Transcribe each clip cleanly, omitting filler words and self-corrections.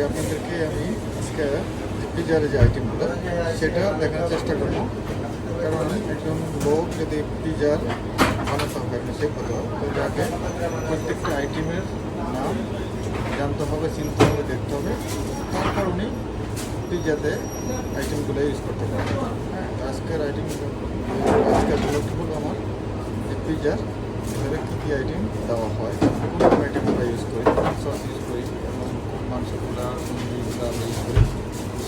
আপনাদেরকে আমি আজকে পিজার যে আইটেমগুলো সেটা দেখানোর চেষ্টা করবো। কারণ একজন লোক যদি পিজার বানাতে হয় শেপ হতে হয় তো তাকে প্রত্যেকটা আইটেমের নাম জানতে হবে, চিনতে হবে, দেখতে হবে, তারপর উনি পিজাতে আইটেমগুলো ইউজ করতে পারবেন। হ্যাঁ, আজকের ব্লগটি হলো আমার পিজার ভিতরে কী কী আইটেম দেওয়া হয়, কোন আইটেম আমরা ইউজ করি, সস ইউজ করি এবং মাংসগুলো মুরগিগুলো আমরা ইউজ করি,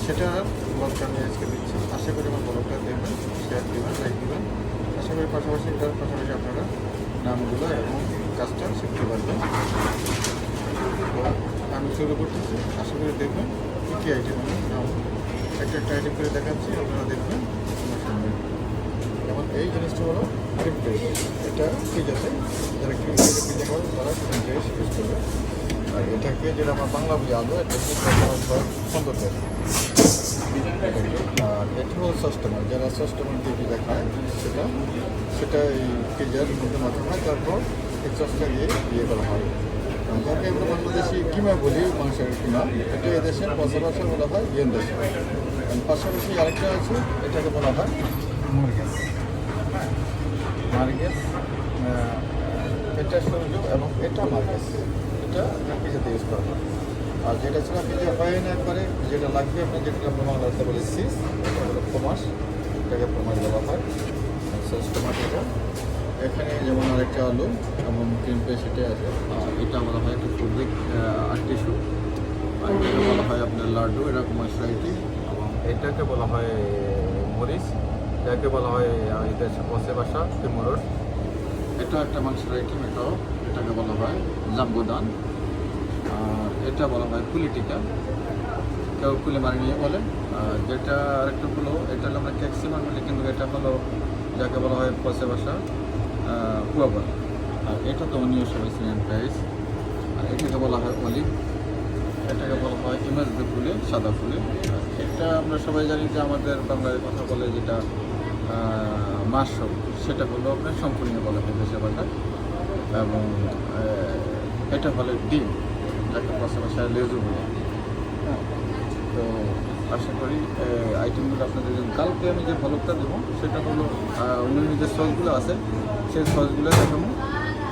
সেটার ব্লগটা আমি আজকে দিচ্ছি। আশা করি আমার ব্লগটা দেখবেন, শেয়ার দেবেন, লাইক দেবেন। আশা করি পাশাপাশি এটার পাশাপাশি আপনারা নামগুলো এবং কাজটা শিখতে পারবেন। তো আমি শুরু করতেছি, আশা করি দেখবেন কী কী আইটেম আমি নাম একটা আইটেম করে দেখাচ্ছি, আপনারা দেখবেন আমার সামনে। যেমন এই জিনিসটা হলো ক্রিম পেস্ট, এটা ঠিক আছে, যারা ক্রিম পেস্টে পিজা করে তারা ক্রিম পেস্ট ইউজ করবে। আর এটাকে যেটা আমার বাংলা বলি আলু, এটা সুন্দর তেল। আর এটা হলো সস্টেমার, যারা সস্টেমার দিয়ে পিজা খায় সেটা এই পিজার মধ্যে মাখা হয়, তারপর এই সসটা দিয়ে ইয়ে করা হয়। যাকে আমরা বাংলাদেশি কিমা বলি, মাংসের কিমা, এটা এদেশের পাশাপাশি বলা হয় ইয়েন্দাস। পাশাপাশি আরেকটা আছে, এটাকে বলা হয় মার্গেস। এটা সূর্য এবং এটা মার্গেস, এটা পিজাতে ইউজ করা হয়। আর যেটা ছিল পিজা হয় না একবারে, যেটা লাগবে আপনার, যেটা আমরা বাংলাতে বলি সিস, এটা হলো ফোমাস, এটাকে ফোমাস বলা হয়। সস টমাটোটা এখানে যেমন আরেকটা আলু এবং ক্রিম পেস্ট এটা আছে। আর এটা বলা হয় একটা ফুডবিক টিস্যু, আর এটাকে বলা হয় আপনার লাড্ডু, এরকম মশলাইটি। এবং এটাকে বলা হয় মরিচ, এটাকে বলা হয় এটা বসে বাসা তিমুরস। এটা একটা মাংসের আইটেম, এটাকে বলা হয় জাম্বুদান। আর এটা বলা হয় পুলিটিকা, কেউ কুলি মারিয়ে বলে। যেটা আরেকটা হলো, এটা হলো আমরা ক্যাক্সিমাম বলি, কিন্তু এটা হলো যাকে বলা হয় পচে বাসা কুয়াবার। আর এটা তো অনিয় সবাই সিনেন প্রাইস। আর এটাকে বলা হয় অলিভ, এটাকে বলা হয় ইমেজ দে ফুলে, সাদা ফুলে। এটা আমরা সবাই জানি যে আমাদের বাংলায় কথা বলে যেটা মাশরুম, সেটা হলো আপনার সম্পূর্ণ বলা হয় দেশের ভাষায়। এবং এটা হলো ডিম, যাকে পচে বাসায় লেজু বলে। হ্যাঁ, তো আশা করি আইটেমগুলো আপনাদের কালকে আমি যে ভ্লগটা দেবো সেটা হলো অন্যান্য যে সসগুলো আছে সেই সসগুলো দেখাবো,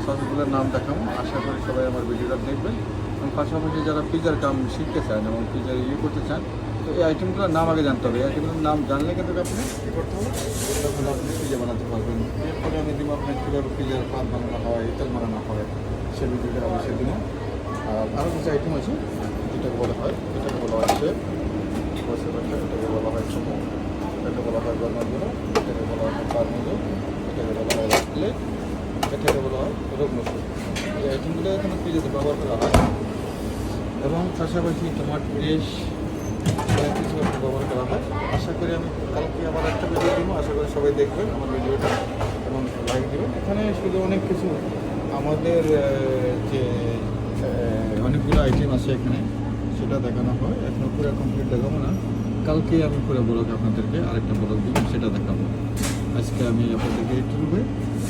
সসগুলোর নাম দেখাবো। আশা করি সবাই আমার ভিডিওটা দেখবেন। এবং পাশাপাশি যারা পিজার কাম শিখতে চান এবং পিজার করতে চান, তো এই আইটেমগুলোর নাম আগে জানতে হবে। এই আইটেমগুলোর নাম জানলে কিন্তু আপনি কী করতে হবে, তখন আপনি পিজা বানাতে পারবেন। এরপরে আমি দিব আপনার কীভাবে পিজার পাত বানানো হয়, তেল বানানো হয়, সে ভিডিওটা অবশ্যই দিব। আর আরও কিছু আইটেম আছে, এটাকে বলা হয় শেপ, এটাকে বলা হয় সুমো, এটাকে বলা হয় গরমাগুলো, এটাকে বলা হয় পারমুজো, এটাকে বলা হয় প্লেট, এটাকে বলা হয় রোগ মসুর। এই আইটেমগুলো এখানে পিজাতে ব্যবহার করা হয়। এবং পাশাপাশি টমাটো পেস্ট অনেক কিছু ব্যবহার করা হয়। আশা করি আমি কালকে আবার একটা ভিডিও দেবো, আশা করি সবাই দেখবেন আমার ভিডিওটা এবং লাইক দেবেন। এখানে শুধু অনেক কিছু আমাদের যে অনেকগুলো আইটেম আছে এখানে, সেটা দেখানো হয়। এখন পুরো কমপ্লিট দেখাবো না, কালকে আমি পুরো ব্লগ আপনাদেরকে আরেকটা ব্লগ দিব, সেটা দেখাবো। আজকে আমি আপনাদেরকে ইউটিউবে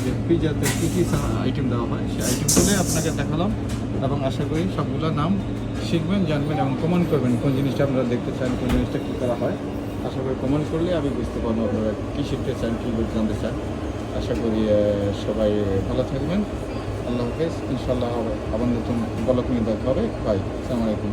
যে পিজাতে কী কী আইটেম দেওয়া হয় সেই আইটেমগুলোই আপনাকে দেখালাম। এবং আশা করি সবগুলোর নাম শিখবেন, জানবেন এবং কমেন্ট করবেন কোন জিনিসটা আপনারা দেখতে চান, কোন জিনিসটা কী করা হয়। আশা করি কমেন্ট করলে আমি বুঝতে পারবো আপনারা কী শিখতে চান, কী জানতে চান। আশা করি সবাই ভালো থাকবেন। আল্লাহ হাফেজ, ইনশাআল্লাহ আবার নতুন ব্লগ নিয়ে দেখা হবে। বাই, আসসালামু আলাইকুম।